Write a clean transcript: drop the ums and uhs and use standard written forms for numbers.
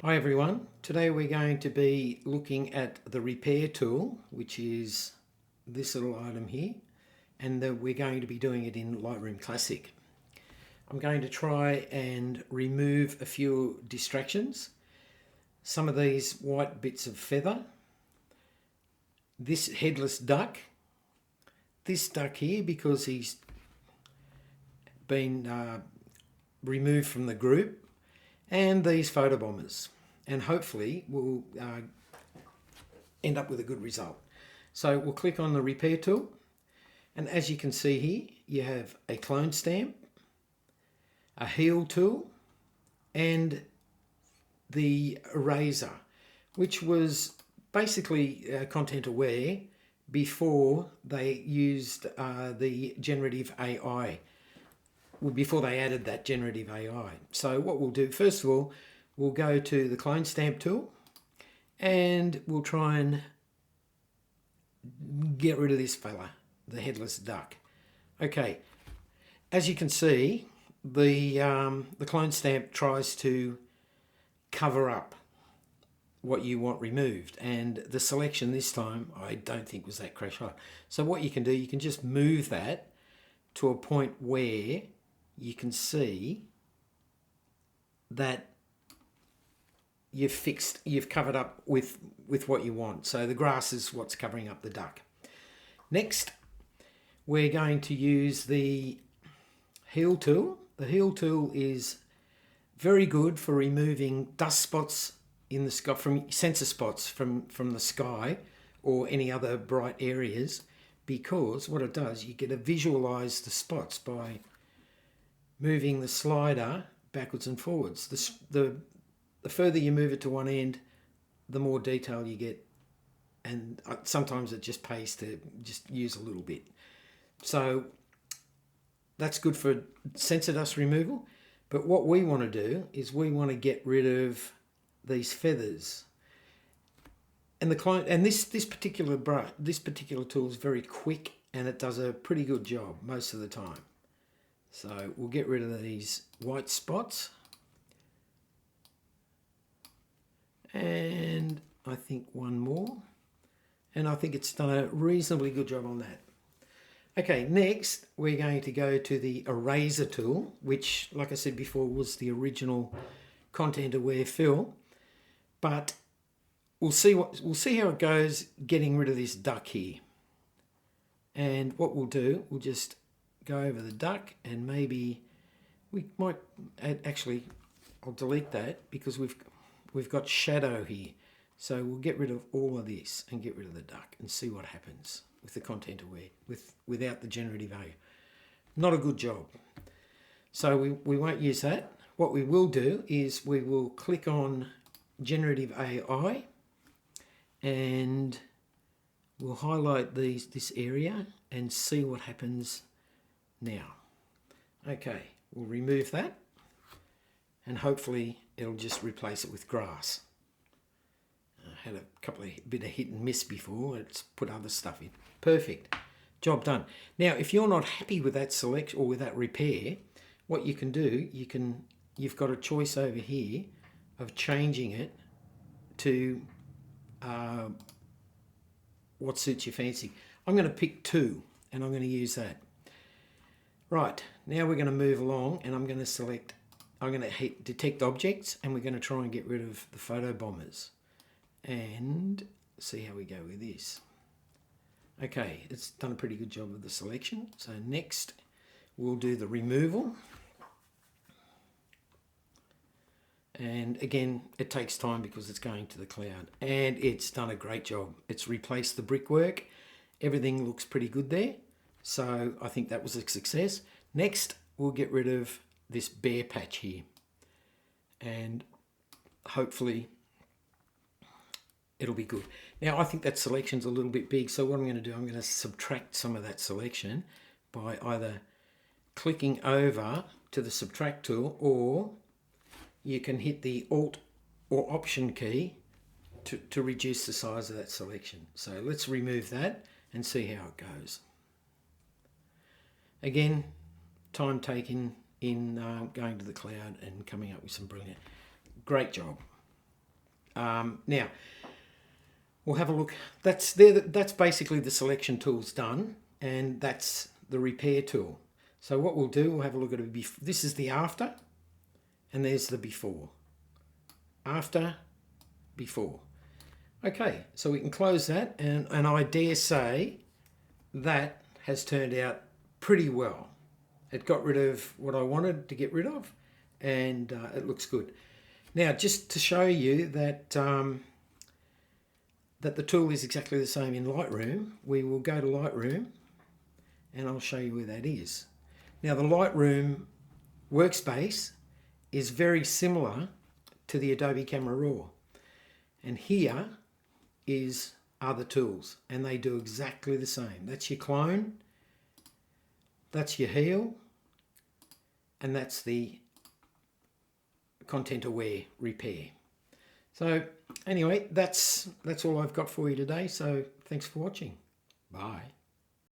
Hi everyone, today we're going to be looking at the repair tool, which is this little item here, and we're going to be doing it in Lightroom Classic. I'm going to try and remove a few distractions, some of these white bits of feather, this headless duck, this duck here because he's been removed from the group, and these photo bombers, and hopefully we'll end up with a good result. So we'll click on the repair tool, and as you can see here, you have a clone stamp, a heal tool, and the eraser, which was basically content aware before they used the generative AI. Well, before they added that generative AI. So what we'll do, first of all, we'll go to the clone stamp tool and we'll try and get rid of this fella, the headless duck. Okay, as you can see, the clone stamp tries to cover up what you want removed, and the selection this time I don't think was that crash hot. So what you can do, you can just move that to a point where you can see that you've covered up with what you want. So the grass is what's covering up the duck. Next, we're going to use the heal tool. The heal tool is very good for removing dust spots in the sky, from sensor spots from the sky or any other bright areas, because what it does, you get to visualize the spots by moving the slider backwards and forwards. The further you move it to one end, the more detail you get, and sometimes it just pays to just use a little bit. So that's good for sensor dust removal. But what we want to do is we want to get rid of these feathers. And this particular tool is very quick, and it does a pretty good job most of the time. So we'll get rid of these white spots, and I think one more, and I think it's done a reasonably good job on that. Okay, next we're going to go to the eraser tool, which, like I said before, was the original content aware fill, but we'll see how it goes getting rid of this duck here. And what we'll do, we'll just go over the duck, and maybe we might actually, I'll delete that because we've got shadow here. So we'll get rid of all of this and get rid of the duck and see what happens with the content aware without the generative AI. Not a good job. So we won't use that. What we will do is we will click on generative AI and we'll highlight this area and see what happens now. Okay, we'll remove that, and hopefully it'll just replace it with grass. I had a bit of hit and miss before. It's put other stuff in. Perfect. Job done. Now, if you're not happy with that select or with that repair, what you can do, you've got a choice over here of changing it to what suits your fancy. I'm going to pick 2, and I'm going to use that. Right, now we're going to move along, and I'm going to hit detect objects, and we're going to try and get rid of the photo bombers and see how we go with this. Okay, it's done a pretty good job of the selection. So next we'll do the removal. And again, it takes time because it's going to the cloud, and it's done a great job. It's replaced the brickwork. Everything looks pretty good there. So I think that was a success. Next, we'll get rid of this bare patch here, and hopefully it'll be good. Now, I think that selection's a little bit big, so what I'm going to do, I'm going to subtract some of that selection by either clicking over to the subtract tool, or you can hit the Alt or Option key to reduce the size of that selection. So let's remove that and see how it goes. Again, time taken in going to the cloud and coming up with some brilliant, great job. Now, we'll have a look. That's there. That's basically the selection tool's done, and that's the repair tool. So what we'll do, we'll have a look at it. This is the after, and there's the before. After, before. Okay, so we can close that, and I dare say that has turned out pretty well. It got rid of what I wanted to get rid of, and it looks good. Now, just to show you that that the tool is exactly the same in Lightroom, we will go to Lightroom, and I'll show you where that is. Now, the Lightroom workspace is very similar to the Adobe Camera Raw, and here is other tools, and they do exactly the same. That's your clone, that's your heal, and that's the content aware repair. So anyway, that's all I've got for you today. So thanks for watching. Bye.